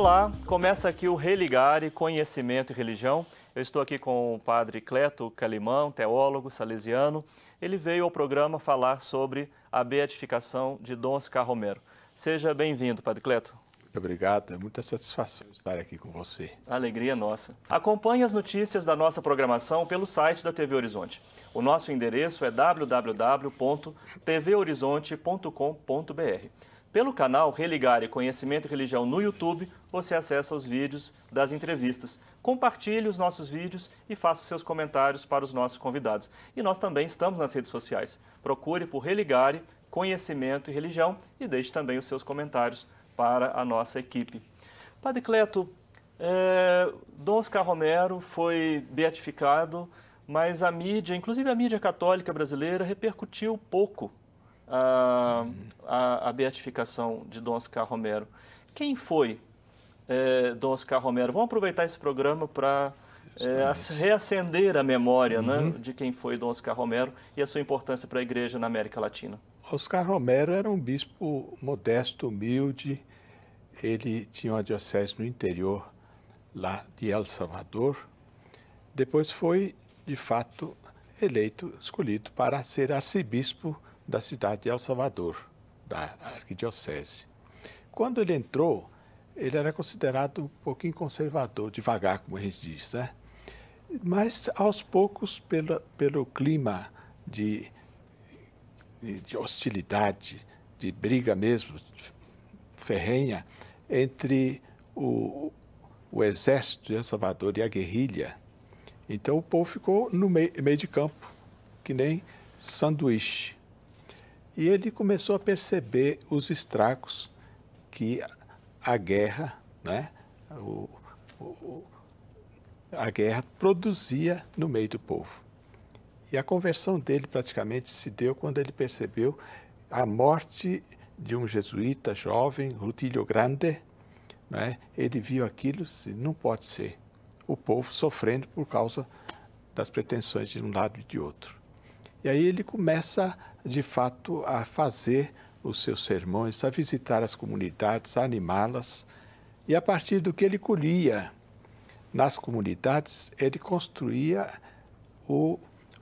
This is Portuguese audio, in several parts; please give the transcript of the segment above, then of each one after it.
Olá, começa aqui o Religare, Conhecimento e Religião. Eu estou aqui com o padre Cleto Calimão, teólogo salesiano. Ele veio ao programa falar sobre a beatificação de Dom Oscar Romero. Seja bem-vindo, padre Cleto. Muito obrigado, é muita satisfação estar aqui com você. Alegria nossa. Acompanhe as notícias da nossa programação pelo site da TV Horizonte. O nosso endereço é www.tvhorizonte.com.br. Pelo canal Religare Conhecimento e Religião no YouTube, você acessa os vídeos das entrevistas. Compartilhe os nossos vídeos e faça os seus comentários para os nossos convidados. E nós também estamos nas redes sociais. Procure por Religare Conhecimento e Religião e deixe também os seus comentários para a nossa equipe. Padre Cleto, Dom Oscar Romero foi beatificado, mas a mídia, inclusive a mídia católica brasileira, repercutiu pouco a beatificação de Dom Oscar Romero. Quem foi Dom Oscar Romero? Vamos aproveitar esse programa para reacender a memória, né, de quem foi Dom Oscar Romero e a sua importância para a Igreja na América Latina. Oscar Romero era um bispo modesto, humilde. Ele tinha uma diocese no interior, lá de El Salvador. Depois foi, de fato, escolhido para ser arcebispo da cidade de El Salvador, da arquidiocese. Quando ele entrou, ele era considerado um pouquinho conservador, devagar, como a gente diz, né? Mas, aos poucos, pelo clima de hostilidade, de briga mesmo, ferrenha, entre o exército de El Salvador e a guerrilha, então o povo ficou no meio de campo, que nem sanduíche. E ele começou a perceber os estragos que a guerra, né, a guerra produzia no meio do povo. E a conversão dele praticamente se deu quando ele percebeu a morte de um jesuíta jovem, Rutilio Grande, né? Ele viu aquilo e disse, não pode ser. O povo sofrendo por causa das pretensões de um lado e de outro. E aí ele começa, de fato, a fazer os seus sermões, a visitar as comunidades, a animá-las. E a partir do que ele colhia nas comunidades, ele construía o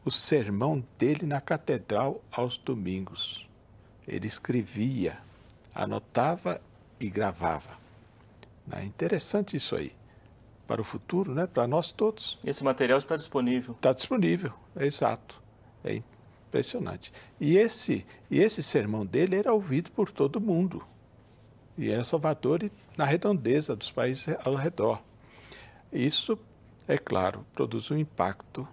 sermão dele na catedral aos domingos. Ele escrevia, anotava e gravava. É interessante isso aí, para o futuro, né? Para nós todos. Esse material está disponível? Está disponível, é exato. É impressionante. E esse sermão dele era ouvido por todo mundo. E em Salvador e na redondeza dos países ao redor. Isso, é claro, produz um impacto,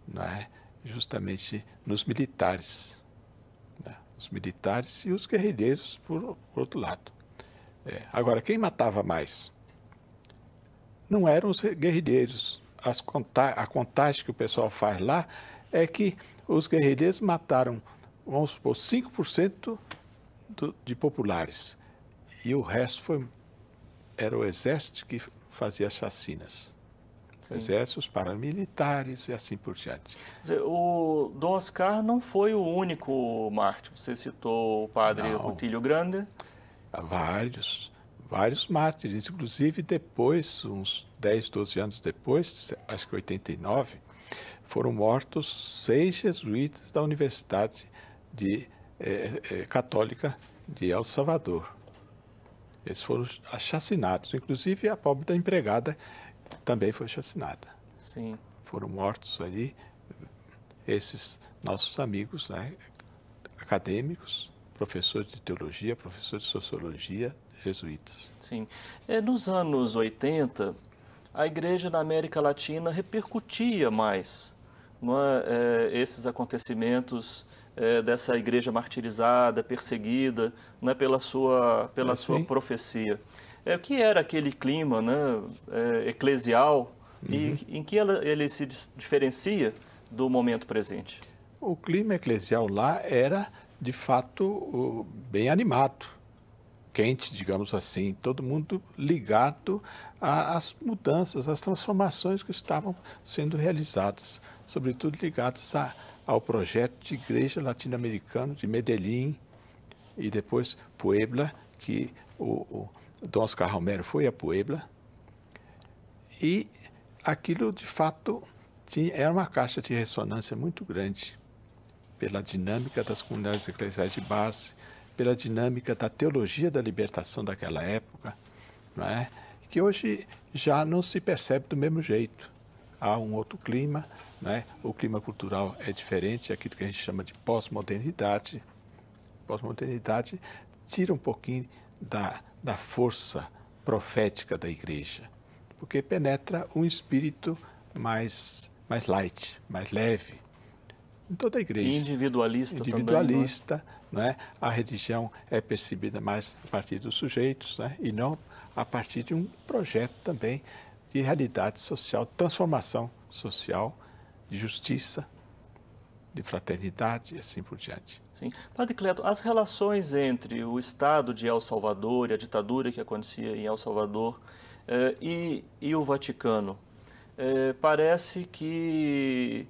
né, justamente nos militares. Né, os militares e os guerrilheiros, por outro lado. Agora, quem matava mais? Não eram os guerrilheiros. A contagem que o pessoal faz lá é que os guerrilheiros mataram, vamos supor, 5% de populares. E o resto era o exército que fazia as chacinas. Sim. Exércitos, paramilitares e assim por diante. Quer dizer, o Dom Oscar não foi o único mártir. Você citou o padre Rutilio Grande. Vários mártires, inclusive depois, uns 10, 12 anos depois, acho que 89, foram mortos 6 jesuítas da Universidade Católica de El Salvador. Eles foram chacinados, inclusive a pobre da empregada também foi chacinada. Sim. Foram mortos ali esses nossos amigos, né, acadêmicos, professores de teologia, professores de sociologia, jesuítas. Sim. Nos anos 80, a Igreja na América Latina repercutia mais esses acontecimentos dessa igreja martirizada, perseguida, né, pela sua profecia. O que era aquele clima, né, eclesial e em que ele se diferencia do momento presente? O clima eclesial lá era, de fato, bem animado, quente, digamos assim, todo mundo ligado às mudanças, às transformações que estavam sendo realizadas, sobretudo ligadas ao projeto de igreja latino-americano de Medellín e depois Puebla, que Dom Oscar Romero foi a Puebla e aquilo, de fato, era uma caixa de ressonância muito grande pela dinâmica das comunidades eclesiais de base, pela dinâmica da teologia da libertação daquela época, não é? Que hoje já não se percebe do mesmo jeito. Há um outro clima, não é? O clima cultural é diferente, aquilo que a gente chama de pós-modernidade. Pós-modernidade tira um pouquinho da força profética da igreja, porque penetra um espírito mais light, mais leve, em toda a igreja. Individualista também, Individualista, não é? A religião é percebida mais a partir dos sujeitos, né? E não a partir de um projeto também de realidade social, transformação social, de justiça, de fraternidade e assim por diante. Sim. Padre Cleto, as relações entre o Estado de El Salvador e a ditadura que acontecia em El Salvador e o Vaticano, parece que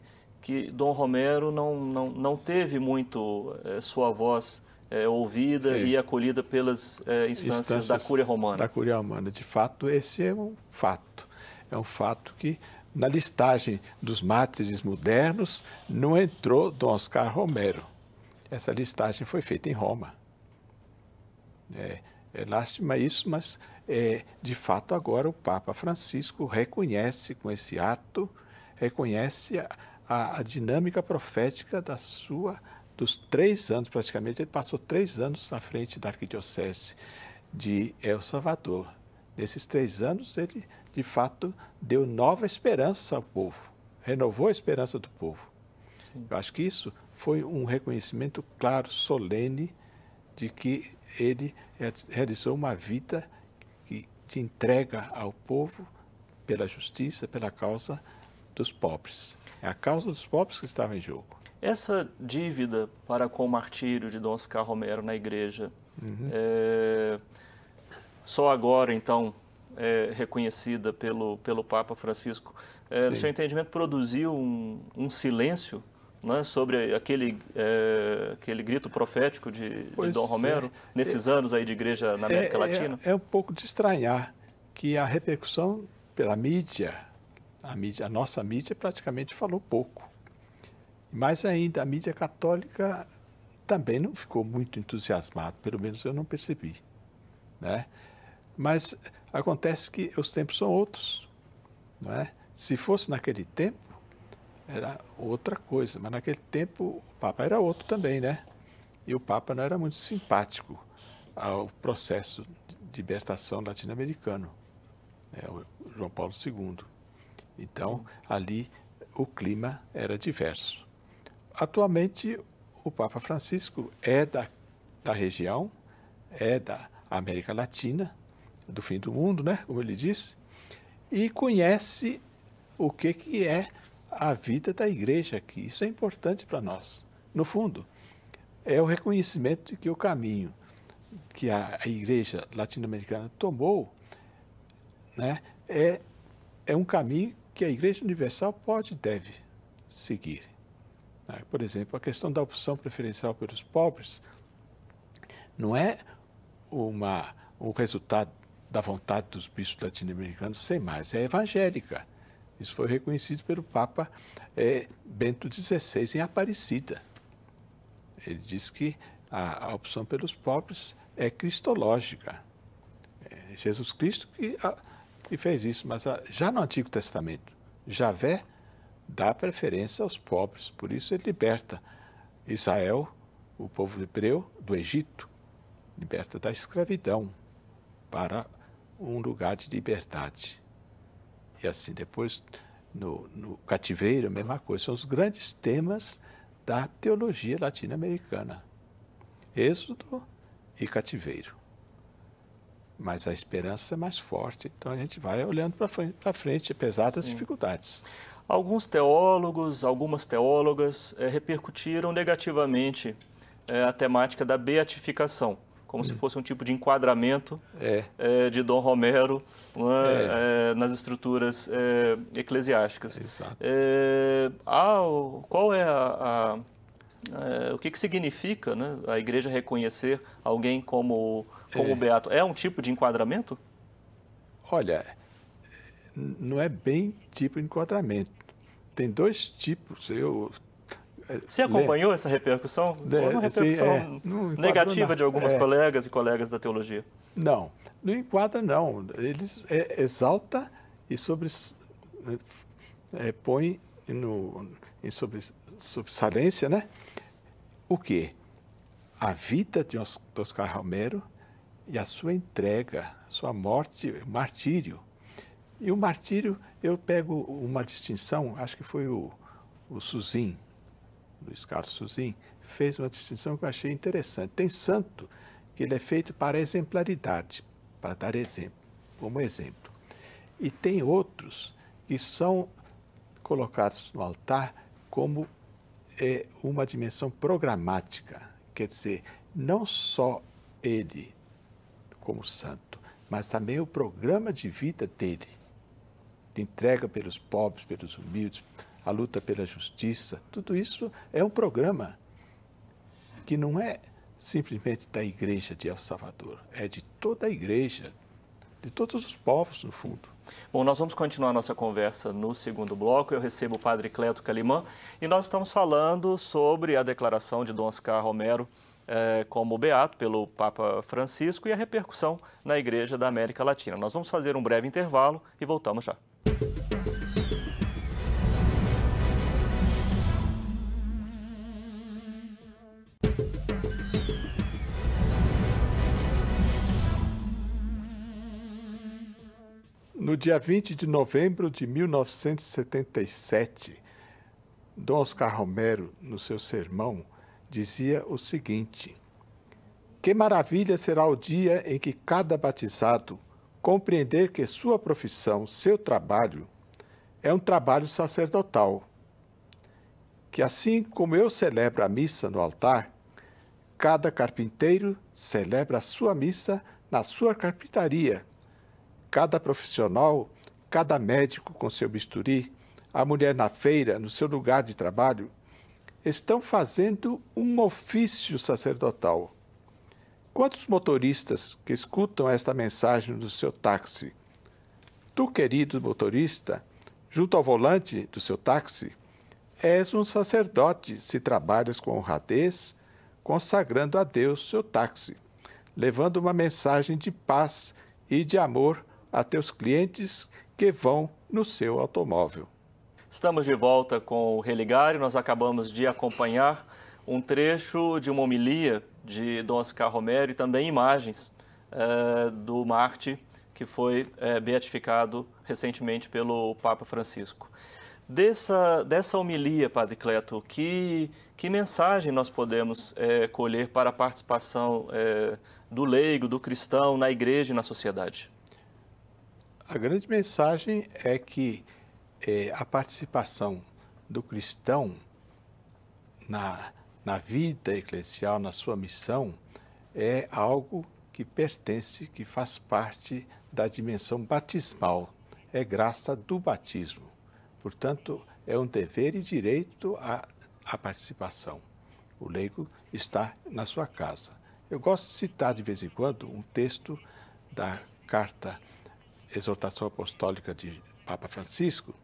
Dom Romero não teve muito sua voz ouvida e acolhida pelas instâncias da Cúria Romana. Da Cúria Romana. De fato, esse é um fato. É um fato que, na listagem dos mártires modernos, não entrou Dom Oscar Romero. Essa listagem foi feita em Roma. É lástima isso, mas, de fato, agora o Papa Francisco reconhece com esse ato, reconhece a dinâmica profética dos 3 anos, praticamente. Ele passou 3 anos à frente da Arquidiocese de El Salvador. Nesses 3 anos, ele, de fato, deu nova esperança ao povo, renovou a esperança do povo. Sim. Eu acho que isso foi um reconhecimento claro, solene, de que ele realizou uma vida de entrega ao povo pela justiça, pela causa dos pobres. É a causa dos pobres que estava em jogo. Essa dívida para com o martírio de Dom Oscar Romero na igreja, só agora, então, reconhecida pelo Papa Francisco, no seu entendimento, produziu um silêncio, né, sobre aquele grito profético de Dom Romero, nesses anos aí de igreja na América Latina? É um pouco de estranhar que a repercussão pela mídia, a nossa mídia praticamente falou pouco. Mais ainda, a mídia católica também não ficou muito entusiasmada, pelo menos eu não percebi, né? Mas acontece que os tempos são outros, não é? Se fosse naquele tempo, era outra coisa, mas naquele tempo o Papa era outro também, né? E o Papa não era muito simpático ao processo de libertação latino-americano, o João Paulo II. Então, ali o clima era diverso. Atualmente, o Papa Francisco é da região, é da América Latina, do fim do mundo, né, como ele disse, e conhece o que é a vida da igreja aqui. Isso é importante para nós. No fundo, é o reconhecimento de que o caminho que a igreja latino-americana tomou, né, é um caminho que a Igreja Universal pode e deve seguir. Por exemplo, a questão da opção preferencial pelos pobres não é um resultado da vontade dos bispos latino-americanos sem mais, é evangélica. Isso foi reconhecido pelo Papa Bento XVI em Aparecida. Ele diz que a opção pelos pobres é cristológica. É Jesus Cristo que fez isso, mas já no Antigo Testamento, Javé dá preferência aos pobres, por isso ele liberta Israel, o povo hebreu, do Egito, liberta da escravidão para um lugar de liberdade. E assim, depois, no cativeiro, a mesma coisa. São os grandes temas da teologia latino-americana. Êxodo e cativeiro. Mas a esperança é mais forte, então a gente vai olhando para frente, apesar das dificuldades. Alguns teólogos, algumas teólogas repercutiram negativamente a temática da beatificação, como se fosse um tipo de enquadramento de Dom Romero nas estruturas eclesiásticas. Exato. Qual é O que significa, né, a igreja reconhecer alguém como beato? É um tipo de enquadramento? Olha, não é bem tipo de enquadramento. Tem dois tipos. Você acompanhou essa repercussão? Houve uma repercussão negativa de algumas colegas e colegas da teologia. Não enquadra, não. Eles exalta e põe em sobressalência, né? O quê? A vida de Oscar Romero e a sua entrega, sua morte, martírio. E o martírio, eu pego uma distinção, acho que foi o Suzin, Luiz Carlos Suzin, fez uma distinção que eu achei interessante. Tem santo que ele é feito para exemplaridade, para dar exemplo, como exemplo. E tem outros que são colocados no altar como uma dimensão programática, quer dizer, não só ele como santo, mas também o programa de vida dele, de entrega pelos pobres, pelos humildes, a luta pela justiça, tudo isso é um programa que não é simplesmente da igreja de El Salvador, é de toda a igreja, de todos os povos, no fundo. Bom, nós vamos continuar a nossa conversa no segundo bloco. Eu recebo o padre Cleto Calimã e nós estamos falando sobre a declaração de Dom Oscar Romero como beato pelo Papa Francisco e a repercussão na Igreja da América Latina. Nós vamos fazer um breve intervalo e voltamos já. No dia 20 de novembro de 1977, Dom Oscar Romero, no seu sermão, dizia o seguinte: que maravilha será o dia em que cada batizado compreender que sua profissão, seu trabalho, é um trabalho sacerdotal. Que assim como eu celebro a missa no altar, cada carpinteiro celebra a sua missa na sua carpintaria. Cada profissional, cada médico com seu bisturi, a mulher na feira, no seu lugar de trabalho, estão fazendo um ofício sacerdotal. Quantos motoristas que escutam esta mensagem no seu táxi? Tu, querido motorista, junto ao volante do seu táxi, és um sacerdote se trabalhas com honradez, consagrando a Deus seu táxi, levando uma mensagem de paz e de amor a teus clientes que vão no seu automóvel. Estamos de volta com o Religário. Nós acabamos de acompanhar um trecho de uma homilia de Dom Oscar Romero e também imagens do Marte, que foi beatificado recentemente pelo Papa Francisco. Dessa homilia, Padre Cleto, que mensagem nós podemos colher para a participação do leigo, do cristão, na igreja e na sociedade? A grande mensagem é que a participação do cristão na vida eclesial, na sua missão, é algo que pertence, que faz parte da dimensão batismal, é graça do batismo. Portanto, é um dever e direito à participação. O leigo está na sua casa. Eu gosto de citar de vez em quando um texto da carta Exortação Apostólica de Papa Francisco,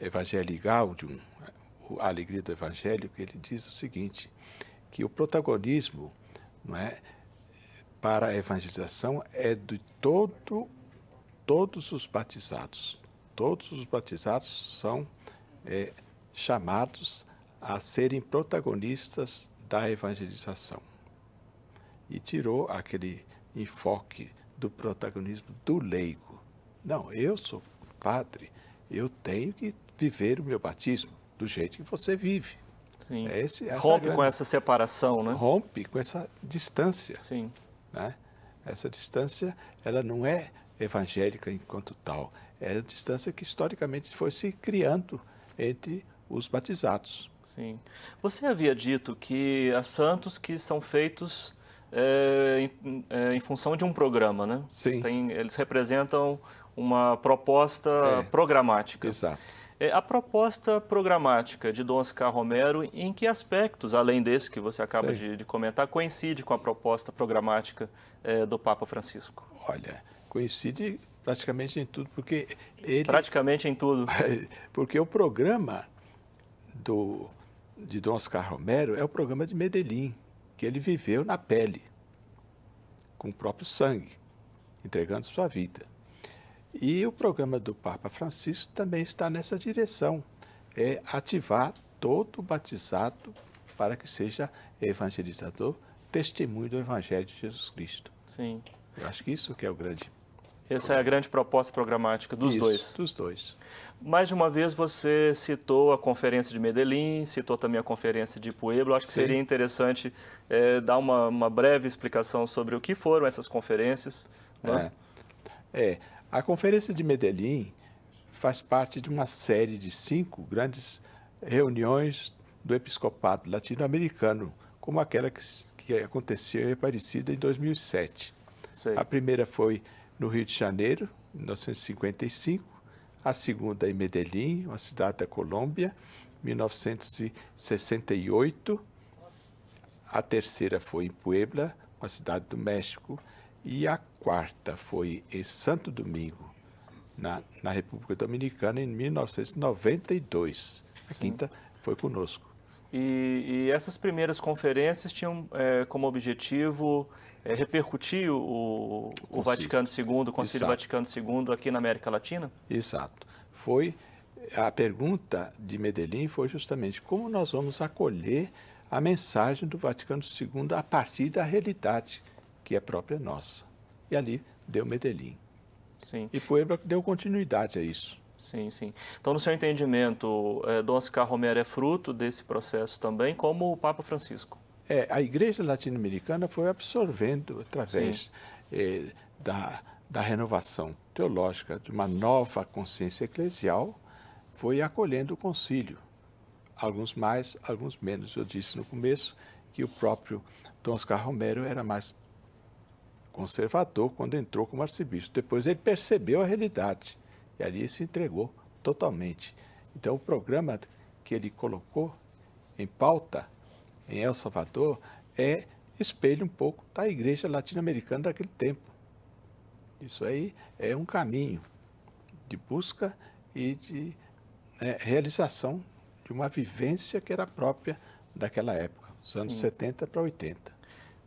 Evangelii Gaudium, a alegria do Evangelho, que ele diz o seguinte, que o protagonismo para a evangelização é de todos os batizados. Todos os batizados são chamados a serem protagonistas da evangelização. E tirou aquele enfoque do protagonismo do leigo. Não, eu sou padre, eu tenho que viver o meu batismo do jeito que você vive. Sim. Rompe com essa separação, né? Rompe com essa distância. Sim. Né? Essa distância, ela não é evangélica enquanto tal, é a distância que historicamente foi se criando entre os batizados. Sim. Você havia dito que há santos que são feitos em função de um programa, né? Sim. Eles representam uma proposta programática. Exato. A proposta programática de Dom Oscar Romero, em que aspectos, além desse que você acaba de comentar, coincide com a proposta programática do Papa Francisco? Olha, coincide praticamente em tudo, porque ele... Praticamente em tudo. Porque o programa de Dom Oscar Romero é o programa de Medellín, que ele viveu na pele, com o próprio sangue, entregando sua vida. E o programa do Papa Francisco também está nessa direção, é ativar todo batizado para que seja evangelizador, testemunho do Evangelho de Jesus Cristo. Sim. Eu acho que isso que é o grande... Essa é a grande proposta programática dos dois. Dos dois. Mais de uma vez você citou a Conferência de Medellín, citou também a Conferência de Puebla. Acho que seria interessante dar uma breve explicação sobre o que foram essas conferências. Né? A Conferência de Medellín faz parte de uma série de 5 grandes reuniões do episcopado latino-americano, como aquela que aconteceu em Aparecida em 2007. Sei. A primeira foi no Rio de Janeiro, em 1955, a segunda em Medellín, uma cidade da Colômbia, 1968, a terceira foi em Puebla, uma cidade do México, e a quarta foi em Santo Domingo, na República Dominicana, em 1992. A quinta foi conosco. E essas primeiras conferências tinham como objetivo repercutir o Vaticano II, o Concílio Vaticano II aqui na América Latina? Exato. A pergunta de Medellín foi justamente como nós vamos acolher a mensagem do Vaticano II a partir da realidade que é própria nossa. E ali deu Medellín. Sim. E Puebla deu continuidade a isso. Sim, sim. Então, no seu entendimento, Dom Oscar Romero é fruto desse processo também, como o Papa Francisco? A Igreja Latino-Americana foi absorvendo, através da renovação teológica, de uma nova consciência eclesial, foi acolhendo o concílio. Alguns mais, alguns menos. Eu disse no começo que o próprio Dom Oscar Romero era mais conservador quando entrou como arcebispo. Depois ele percebeu a realidade e ali se entregou totalmente. Então, o programa que ele colocou em pauta em El Salvador espelha um pouco da Igreja Latino-Americana daquele tempo. Isso aí é um caminho de busca e de realização de uma vivência que era própria daquela época, os anos 70 para 80.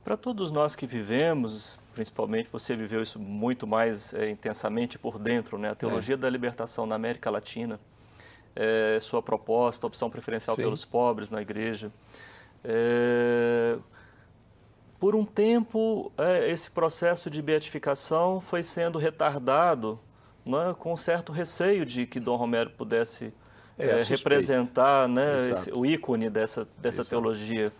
Para todos nós que vivemos, principalmente você viveu isso muito mais intensamente por dentro, né? A teologia da libertação na América Latina, sua proposta, opção preferencial pelos pobres na igreja. Por um tempo, esse processo de beatificação foi sendo retardado, né, com um certo receio de que Dom Romero pudesse representar, né, o ícone dessa teologia.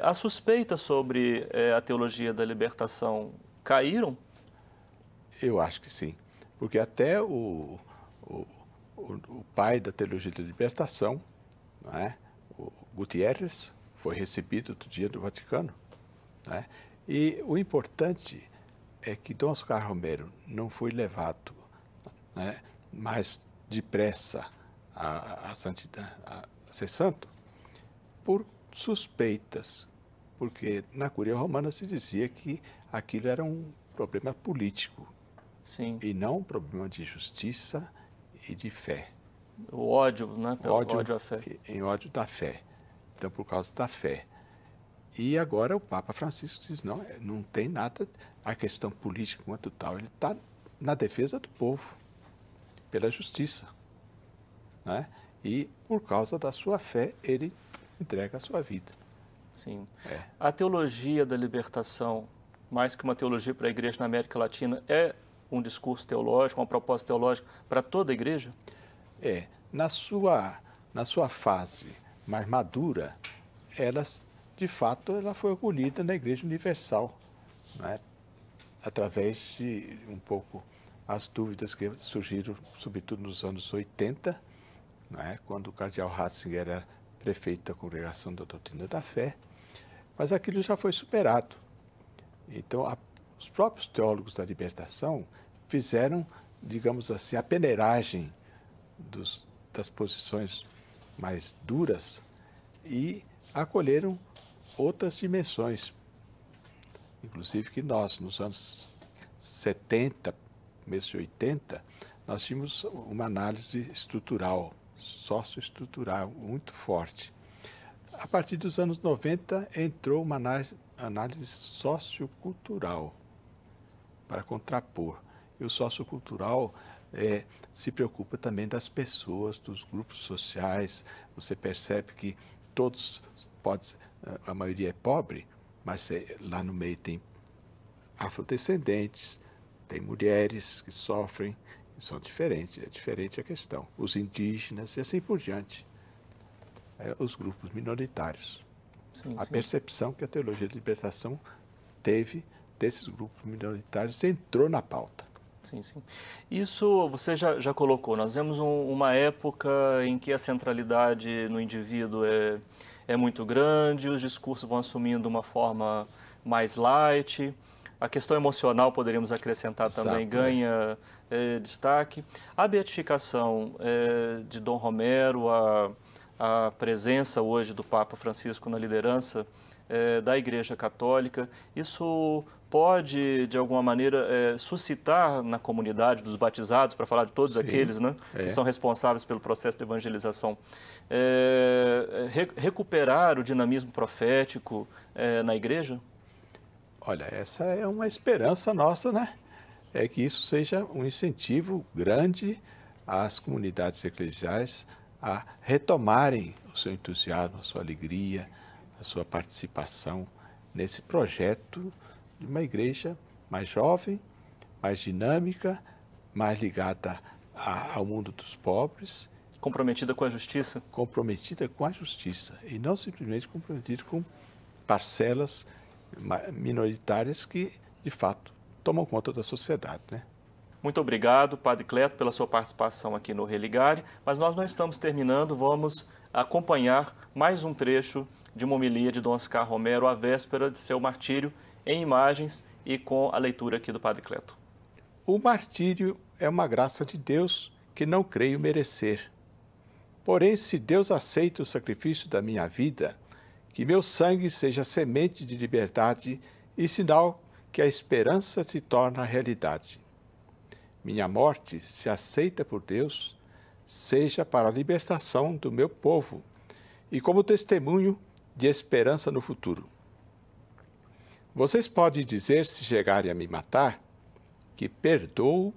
As suspeitas sobre a teologia da libertação caíram? Eu acho que sim, porque até o pai da teologia da libertação, não é? O Gutierrez, foi recebido outro dia do Vaticano. Não é? E o importante é que Dom Oscar Romero não foi levado, né, mais depressa a santidade, a ser santo, por suspeitas, porque na Cúria Romana se dizia que aquilo era um problema político. Sim. E não um problema de justiça e de fé. O ódio, né? Ódio à fé. Em ódio da fé. Então, por causa da fé. E agora o Papa Francisco diz, não tem nada, a questão política quanto tal, ele está na defesa do povo, pela justiça. Né? E por causa da sua fé, ele entrega a sua vida. Sim. A teologia da libertação, mais que uma teologia para a igreja na América Latina, é um discurso teológico, uma proposta teológica para toda a igreja? Na sua fase mais madura, de fato, ela foi acolhida na Igreja Universal, né? Através de um pouco as dúvidas que surgiram, sobretudo nos anos 80, né? Quando o cardeal Ratzinger era prefeito da Congregação da Doutrina da Fé, mas aquilo já foi superado. Então, os próprios teólogos da libertação fizeram, digamos assim, a peneiragem das posições mais duras e acolheram outras dimensões. Inclusive que nós, nos anos 70, começo de 80, nós tínhamos uma análise estrutural, socioestrutural, muito forte. A partir dos anos 90, entrou uma análise sociocultural para contrapor. E o sociocultural se preocupa também das pessoas, dos grupos sociais. Você percebe que todos, a maioria é pobre, mas lá no meio tem afrodescendentes, tem mulheres que sofrem, que são diferentes, é diferente a questão. Os indígenas e assim por diante. Os grupos minoritários. Sim, a sim. percepção que a teologia da libertação teve desses grupos minoritários entrou na pauta. Sim, sim. Isso você já colocou. Nós vemos uma época em que a centralidade no indivíduo é muito grande, os discursos vão assumindo uma forma mais light, a questão emocional, poderíamos acrescentar também, ganha destaque. A beatificação de Dom Romero, a presença hoje do Papa Francisco na liderança da Igreja Católica, isso pode, de alguma maneira, suscitar na comunidade dos batizados, para falar de todos aqueles, né, que são responsáveis pelo processo de evangelização, recuperar o dinamismo profético na Igreja? Olha, essa é uma esperança nossa, né? É que isso seja um incentivo grande às comunidades eclesiais a retomarem o seu entusiasmo, a sua alegria, a sua participação nesse projeto de uma igreja mais jovem, mais dinâmica, mais ligada ao mundo dos pobres. Comprometida com a justiça? Comprometida com a justiça e não simplesmente comprometida com parcelas minoritárias que, de fato, tomam conta da sociedade, né? Muito obrigado, Padre Cleto, pela sua participação aqui no Religare, mas nós não estamos terminando, vamos acompanhar mais um trecho de uma homilia de Dom Oscar Romero, à véspera de seu martírio, em imagens e com a leitura aqui do Padre Cleto. O martírio é uma graça de Deus que não creio merecer. Porém, se Deus aceita o sacrifício da minha vida, que meu sangue seja semente de liberdade e sinal que a esperança se torna realidade. Minha morte, se aceita por Deus, seja para a libertação do meu povo e como testemunho de esperança no futuro. Vocês podem dizer, se chegarem a me matar, que perdoo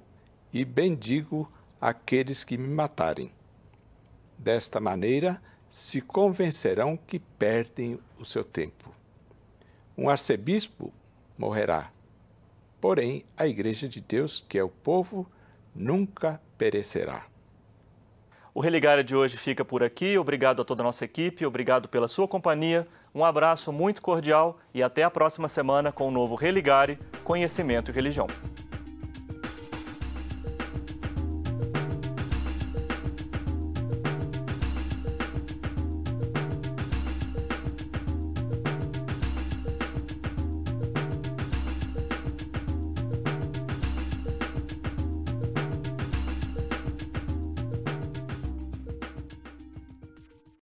e bendigo aqueles que me matarem. Desta maneira, se convencerão que perdem o seu tempo. Um arcebispo morrerá, porém a Igreja de Deus, que é o povo, nunca perecerá. O Religare de hoje fica por aqui. Obrigado a toda a nossa equipe, obrigado pela sua companhia. Um abraço muito cordial e até a próxima semana com o novo Religare, Conhecimento e Religião.